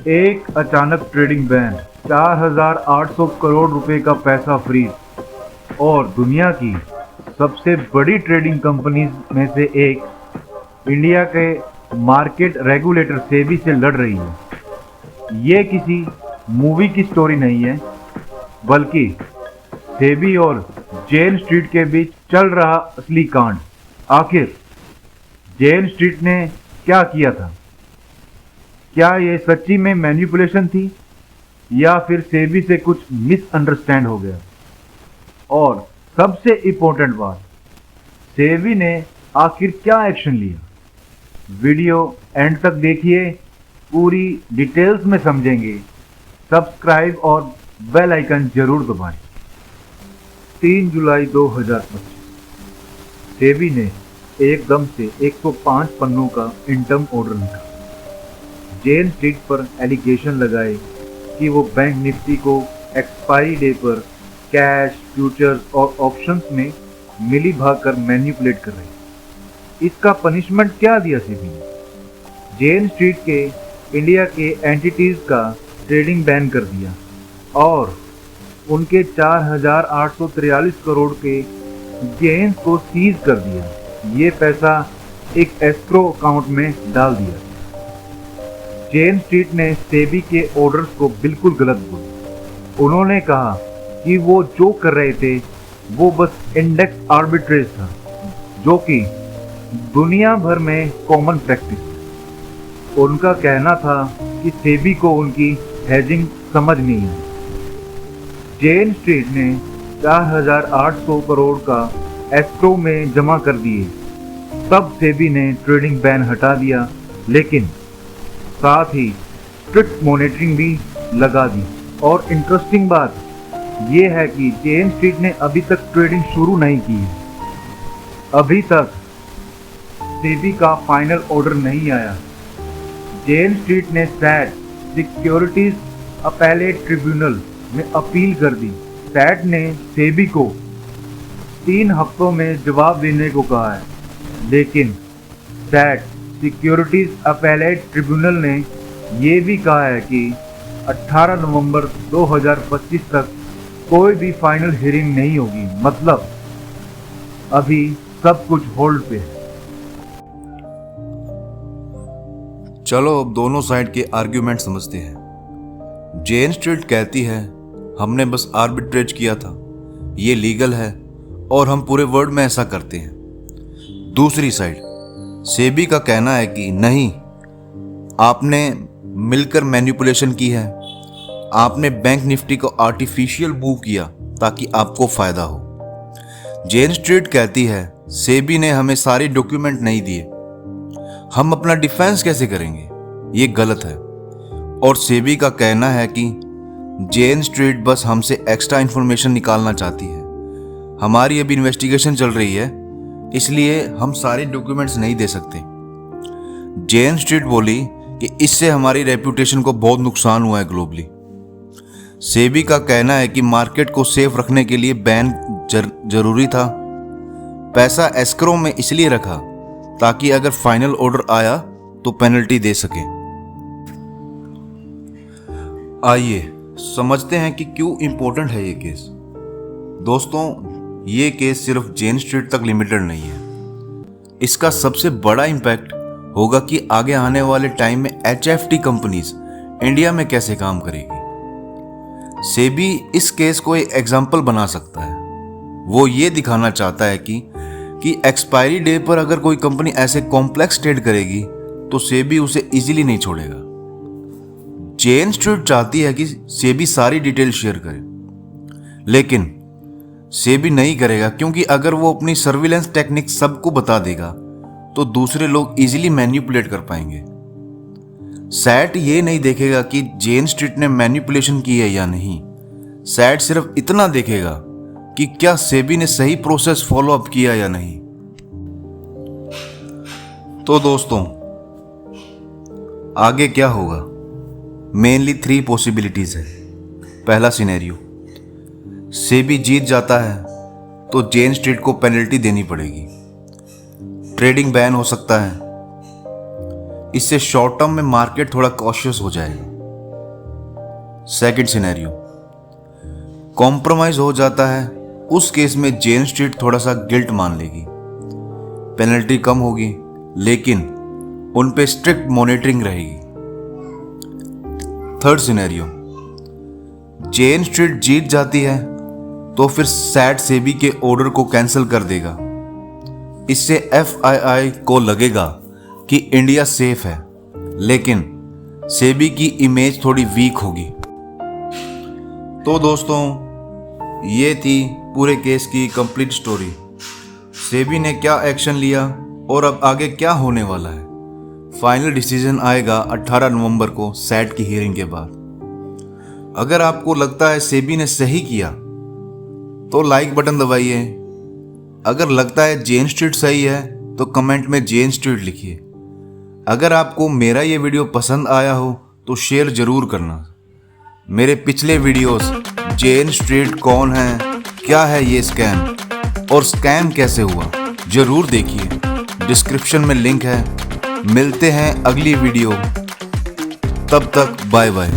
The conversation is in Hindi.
एक अचानक ट्रेडिंग बैन, 4,800 करोड़ रुपए का पैसा फ्रीज और दुनिया की सबसे बड़ी ट्रेडिंग कंपनीज में से एक इंडिया के मार्केट रेगुलेटर सेबी से लड़ रही है। ये किसी मूवी की स्टोरी नहीं है, बल्कि सेबी और जेन स्ट्रीट के बीच चल रहा असली कांड। आखिर जेन स्ट्रीट ने क्या किया था? क्या ये सच्ची में मैनिपुलेशन थी या फिर सेबी से कुछ मिसअंडरस्टैंड हो गया? और सबसे इम्पोर्टेंट बात, सेबी ने आखिर क्या एक्शन लिया? वीडियो एंड तक देखिए, पूरी डिटेल्स में समझेंगे। सब्सक्राइब और बेल आइकन जरूर दबाएं। 3 जुलाई 2025 सेबी ने एकदम से 105 पन्नों का इंटर्म ऑर्डर निकाला। जेन स्ट्रीट पर एलिगेशन लगाए कि वो बैंक निफ्टी को एक्सपायरी डे पर कैश, फ्यूचर्स और ऑप्शंस में मिली भाग कर मैनिपुलेट कर रहे। इसका पनिशमेंट क्या दिया सेबी ने? जेन स्ट्रीट के इंडिया के एंटिटीज का ट्रेडिंग बैन कर दिया और उनके 4,843 करोड़ के गेन्स को सीज कर दिया। ये पैसा एक एस्क्रो अकाउंट में डाल दिया। जेन स्ट्रीट ने सेबी के ऑर्डर्स को बिल्कुल गलत बोला। उन्होंने कहा कि वो जो कर रहे थे वो बस इंडेक्स आर्बिट्रेज था, जो कि दुनिया भर में कॉमन प्रैक्टिस है। उनका कहना था कि सेबी को उनकी हेजिंग समझ नहीं आई। जेन स्ट्रीट ने 4,800 करोड़ का एस्क्रो में जमा कर दिए। तब सेबी ने ट्रेडिंग बैन हटा दिया, लेकिन साथ ही स्ट्रिक्ट मॉनिटरिंग भी लगा दी। और इंटरेस्टिंग बात यह है कि जेन स्ट्रीट ने अभी तक ट्रेडिंग शुरू नहीं की है। अभी तक सेबी का फाइनल ऑर्डर नहीं आया। जेन स्ट्रीट ने सैट सिक्योरिटीज अपीलेट ट्रिब्यूनल में अपील कर दी। सैट ने सेबी को 3 हफ्तों में जवाब देने को कहा है, लेकिन सैट सिक्योरिटीज अपीलेट ट्रिब्यूनल ने यह भी कहा है कि 18 नवंबर 2025 तक कोई भी फाइनल हियरिंग नहीं होगी। मतलब अभी सब कुछ होल्ड पे है। चलो अब दोनों साइड के आर्ग्यूमेंट समझते हैं। जेन स्ट्रीट कहती है हमने बस आर्बिट्रेज किया था, ये लीगल है और हम पूरे वर्ल्ड में ऐसा करते हैं। दूसरी साइड सेबी का कहना है कि नहीं, आपने मिलकर मैनिपुलेशन की है। आपने बैंक निफ्टी को आर्टिफिशियल मूव किया ताकि आपको फायदा हो। जेन स्ट्रीट कहती है सेबी ने हमें सारे डॉक्यूमेंट नहीं दिए, हम अपना डिफेंस कैसे करेंगे? ये गलत है। और सेबी का कहना है कि जेन स्ट्रीट बस हमसे एक्स्ट्रा इंफॉर्मेशन निकालना चाहती है। हमारी अभी इन्वेस्टिगेशन चल रही है, इसलिए हम सारे डॉक्यूमेंट्स नहीं दे सकते। जेन स्ट्रीट बोली कि इससे हमारी रेपुटेशन को बहुत नुकसान हुआ है ग्लोबली। सेबी का कहना है कि मार्केट को सेफ रखने के लिए बैन जरूरी था। पैसा एस्क्रो में इसलिए रखा ताकि अगर फाइनल ऑर्डर आया तो पेनल्टी दे सके। आइए समझते हैं कि क्यों इंपॉर्टेंट है ये केस। दोस्तों, ये केस सिर्फ जेन स्ट्रीट तक लिमिटेड नहीं है। इसका सबसे बड़ा इम्पैक्ट होगा कि आगे आने वाले टाइम में HFT कंपनीज इंडिया में कैसे काम करेगी। सेबी इस केस को एक एग्जाम्पल बना सकता है। वो ये दिखाना चाहता है कि एक्सपायरी डे पर अगर कोई कंपनी ऐसे कॉम्प्लेक्स ट्रेड करेगी तो सेबी उसे इजीली नहीं छोड़ेगा। जेन स्ट्रीट चाहती है कि सेबी सारी डिटेल शेयर करे, लेकिन सेबी नहीं करेगा, क्योंकि अगर वो अपनी सर्विलेंस टेक्निक सबको बता देगा तो दूसरे लोग इजीली मैनिपुलेट कर पाएंगे। सैट ये नहीं देखेगा कि जेन स्ट्रीट ने मैनिपुलेशन की है या नहीं। सैट सिर्फ इतना देखेगा कि क्या सेबी ने सही प्रोसेस फॉलो अप किया या नहीं। तो दोस्तों, आगे क्या होगा? मेनली 3 पॉसिबिलिटीज है। पहला सिनेरियो, सेबी जीत जाता है तो जेन स्ट्रीट को पेनल्टी देनी पड़ेगी, ट्रेडिंग बैन हो सकता है। इससे शॉर्ट टर्म में मार्केट थोड़ा कॉशियस हो जाएगा। सेकंड सिनेरियो, कॉम्प्रोमाइज हो जाता है। उस केस में जेन स्ट्रीट थोड़ा सा गिल्ट मान लेगी, पेनल्टी कम होगी, लेकिन उन पे स्ट्रिक्ट मॉनिटरिंग रहेगी। थर्ड सिनेरियो, जेन स्ट्रीट जीत जाती है तो फिर सैट सेबी के ऑर्डर को कैंसिल कर देगा। इससे FII को लगेगा कि इंडिया सेफ है, लेकिन सेबी की इमेज थोड़ी वीक होगी। तो दोस्तों, ये थी पूरे केस की कंप्लीट स्टोरी। सेबी ने क्या एक्शन लिया और अब आगे क्या होने वाला है, फाइनल डिसीजन आएगा 18 नवंबर को सैट की हियरिंग के बाद। अगर आपको लगता है सेबी ने सही किया तो लाइक बटन दबाइए। अगर लगता है जेन स्ट्रीट सही है तो कमेंट में जेन स्ट्रीट लिखिए। अगर आपको मेरा ये वीडियो पसंद आया हो तो शेयर जरूर करना। मेरे पिछले वीडियोस जेन स्ट्रीट कौन है, क्या है ये स्कैम और स्कैम कैसे हुआ, जरूर देखिए। डिस्क्रिप्शन में लिंक है। मिलते हैं अगली वीडियो, तब तक बाय बाय।